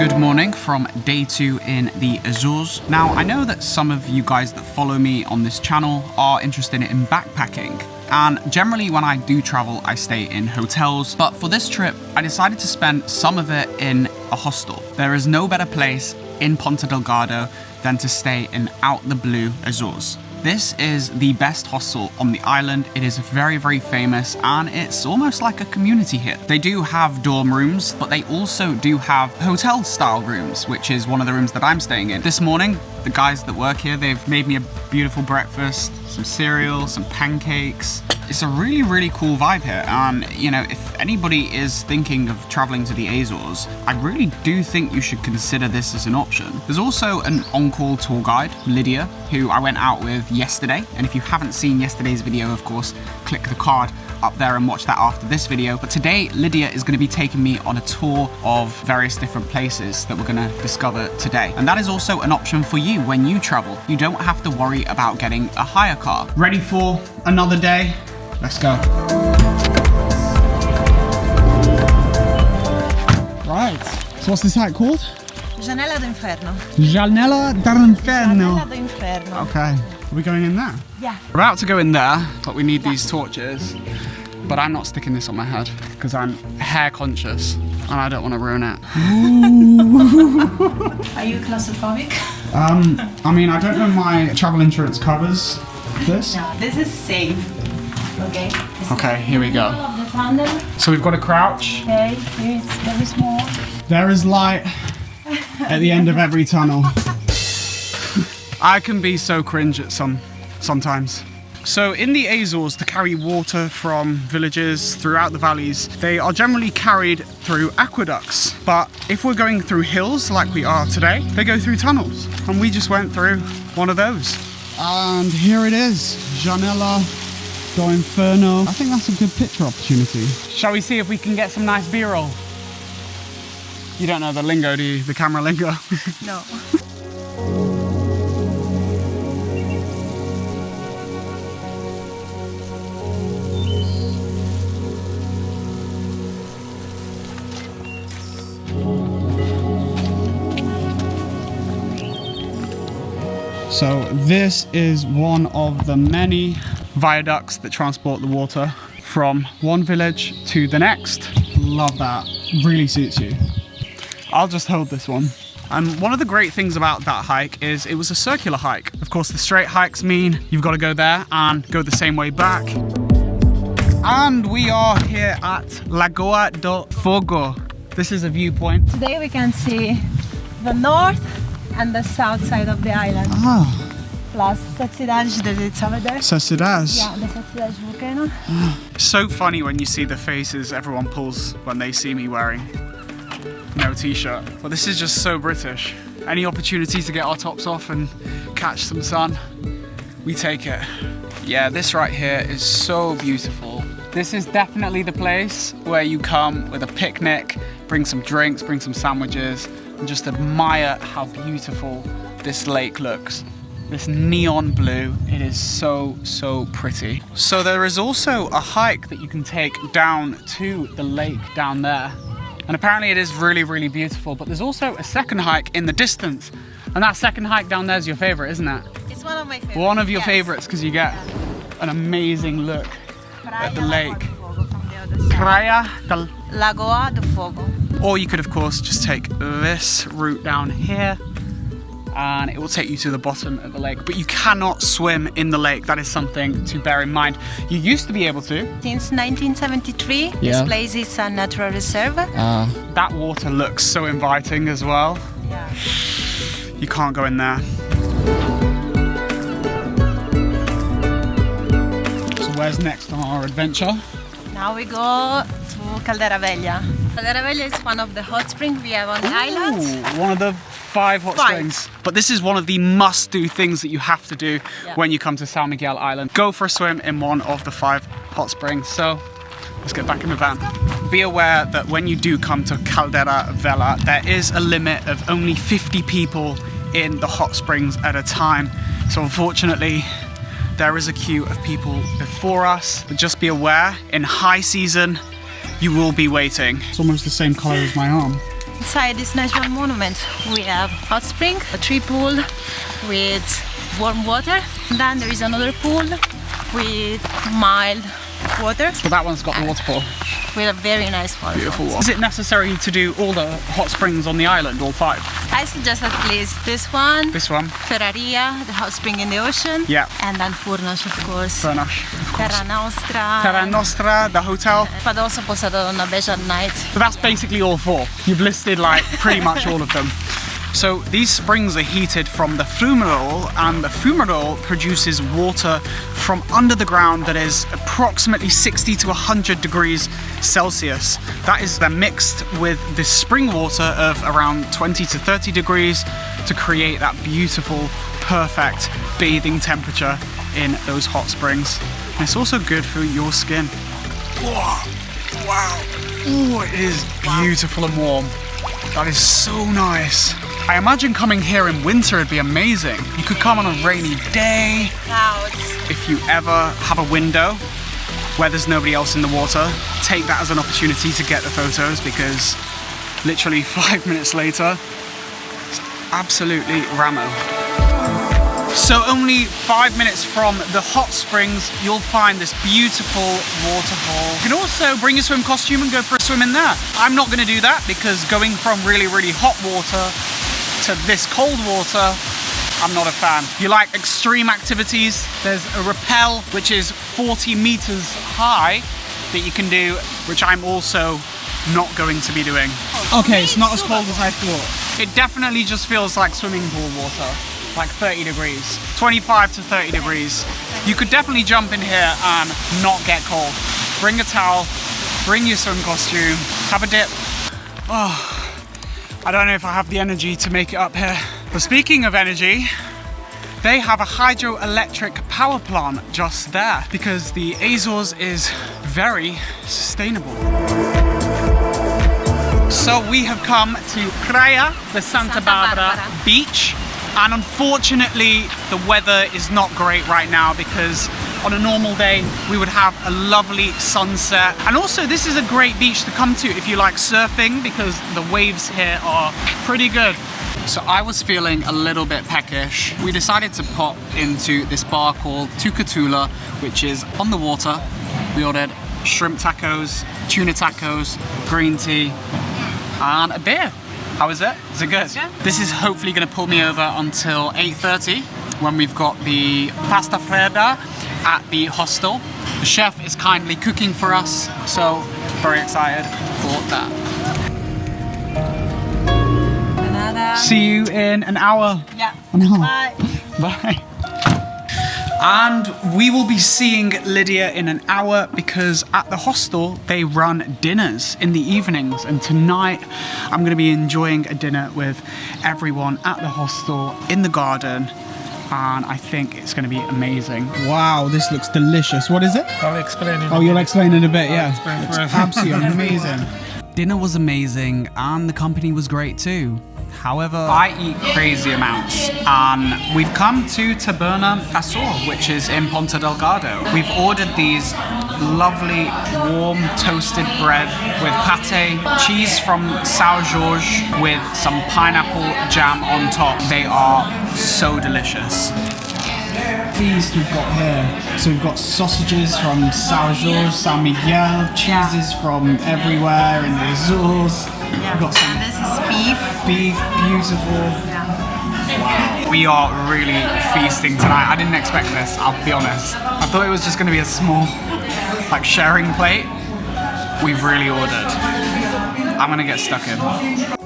Good morning from day 2 in the Azores. Now, I know that some of you guys that follow me on this channel are interested in backpacking. And generally when I do travel, I stay in hotels. But for this trip, I decided to spend some of it in a hostel. There is no better place in Ponta Delgada than to stay in out the blue Azores. This is the best hostel on the island. It is very, very famous and it's almost like a community here. They do have dorm rooms, but they also do have hotel style rooms, which is one of the rooms that I'm staying in. This morning, the guys that work here, they've made me a beautiful breakfast, some cereal, some pancakes. It's a really, really cool vibe here. And you know, if anybody is thinking of traveling to the Azores, I really do think you should consider this as an option. There's also an on-call tour guide, Lydia, who I went out with yesterday. And if you haven't seen yesterday's video, of course, click the card up there and watch that after this video. But today, Lydia is going to be taking me on a tour of various different places that we're going to discover today. And that is also an option for you when you travel. You don't have to worry about getting a hire car. Ready for another day? Let's go. Right, so what's this hike called? Janela do Inferno. Janela d'Inferno. Janela do Inferno. Okay, are we going in there? Yeah. We're about to go in there, but we need these torches. But I'm not sticking this on my head because I'm hair conscious and I don't want to ruin it. Are you claustrophobic? I mean, I don't know my travel insurance covers this. No, this is safe. Okay. Okay, here we go. Of the tunnel. So we've got to crouch. Okay, here it's very small. There is light at the end of every tunnel. I can be so cringe at sometimes. So in the Azores, to carry water from villages throughout the valleys, they are generally carried through aqueducts. But if we're going through hills like we are today, they go through tunnels. And we just went through one of those. And here it is, Janela do Inferno. I think that's a good picture opportunity. Shall we see if we can get some nice B-roll? You don't know the lingo, do you? The camera lingo? No. So this is one of the many viaducts that transport the water from one village to the next. Love that, really suits you. I'll just hold this one. And one of the great things about that hike is it was a circular hike. Of course, the straight hikes mean you've got to go there and go the same way back. And we are here at Lagoa do Fogo. This is a viewpoint. Today we can see the north and the south side of the island. Ah. Plus cidades de Salvador. So cidades. Yeah, the cidades volcano. So funny when you see the faces everyone pulls when they see me wearing no t-shirt. But this is just so British. Any opportunity to get our tops off and catch some sun, we take it. Yeah, this right here is so beautiful. This is definitely the place where you come with a picnic, bring some drinks, bring some sandwiches, and just admire how beautiful this lake looks. This neon blue, it is so, so pretty. So there is also a hike that you can take down to the lake down there. And apparently it is really, really beautiful, but there's also a second hike in the distance. And that second hike down there is your favorite, isn't it? It's one of my favorites. One of your favorites, because you get an amazing look at the lake. Praia del Lagoa do Fogo. Or you could, of course, just take this route down here and it will take you to the bottom of the lake. But you cannot swim in the lake. That is something to bear in mind. You used to be able to. Since 1973, this place is a natural reserve. That water looks so inviting as well. Yeah. You can't go in there. So where's next on our adventure? Now we go to Caldeira Velha. Caldeira Velha is one of the hot springs we have on the island. One of the 5 hot springs. But this is one of the must-do things that you have to do when you come to Sao Miguel Island. Go for a swim in one of the 5 hot springs. So let's get back in the van. Be aware that when you do come to Caldeira Velha, there is a limit of only 50 people in the hot springs at a time. So unfortunately, there is a queue of people before us, but just be aware, in high season, you will be waiting. It's almost the same color as my arm. Inside this natural monument, we have hot spring, a tree pool with warm water. And then there is another pool with mild water. So that one's got the waterfall. With a very nice waterfall. Beautiful water. Is it necessary to do all the hot springs on the island, all 5? I suggest at least this one. This one. Ferraria, the hot spring in the ocean. Yeah. And then Furnas, of course. Furnas, of course. Terra Nostra. Terra Nostra, the hotel. But also Posada Donna Beige at night. So that's basically all 4. You've listed like pretty much all of them. So these springs are heated from the fumarole, and the fumarole produces water from under the ground that is approximately 60 to 100 degrees Celsius. That is then mixed with the spring water of around 20 to 30 degrees to create that beautiful, perfect bathing temperature in those hot springs. And it's also good for your skin. Whoa. Wow. Ooh, it is beautiful and warm. That is so nice. I imagine coming here in winter would be amazing. You could come on a rainy day. Clouds. If you ever have a window where there's nobody else in the water, take that as an opportunity to get the photos, because literally 5 minutes later, it's absolutely ramo. So only 5 minutes from the hot springs, you'll find this beautiful waterfall. You can also bring your swim costume and go for a swim in there. I'm not gonna do that because going from really, really hot water to this cold water, I'm not a fan. You like extreme activities? There's a rappel which is 40 meters high that you can do, which I'm also not going to be doing. Okay, it's not as cold as I thought. It definitely just feels like swimming pool water, like 30 degrees, 25 to 30 degrees. You could definitely jump in here and not get cold. Bring a towel, bring your swim costume, have a dip. Oh. I don't know if I have the energy to make it up here. But speaking of energy, they have a hydroelectric power plant just there because the Azores is very sustainable. So we have come to Praia de Santa Barbara Beach, and unfortunately the weather is not great right now because on a normal day we would have a lovely sunset. And also this is a great beach to come to if you like surfing because the waves here are pretty good. So I was feeling a little bit peckish. We decided to pop into this bar called Tukatula, which is on the water. We ordered shrimp tacos, tuna tacos, green tea, and a beer. How is it? Is it good? This is hopefully going to pull me over until 8:30 when we've got the pasta fredda at the hostel. The chef is kindly cooking for us, so very excited for that. See you in an hour. Yeah. Bye. Bye. And we will be seeing Lydia in an hour because at the hostel they run dinners in the evenings, and tonight I'm going to be enjoying a dinner with everyone at the hostel in the garden, and I think it's going to be amazing. Wow, this looks delicious. What is it? I'll explain in Oh, you'll explain in a bit, yeah. It's absolutely amazing. Dinner was amazing and the company was great too. However, I eat crazy amounts, and we've come to Taberna Acor, which is in Ponta Delgada. We've ordered these lovely warm toasted bread with pate, cheese from Sao Miguel with some pineapple jam on top. They are so delicious. Feast we've got here. So we've got sausages from Sao Miguel, cheeses from everywhere in the Azores. Yeah. We've got some This is beef. beef, beautiful. Wow. We are really feasting tonight. I didn't expect this, I'll be honest. I thought it was just gonna be a small, like, sharing plate. We've really ordered. I'm gonna get stuck in.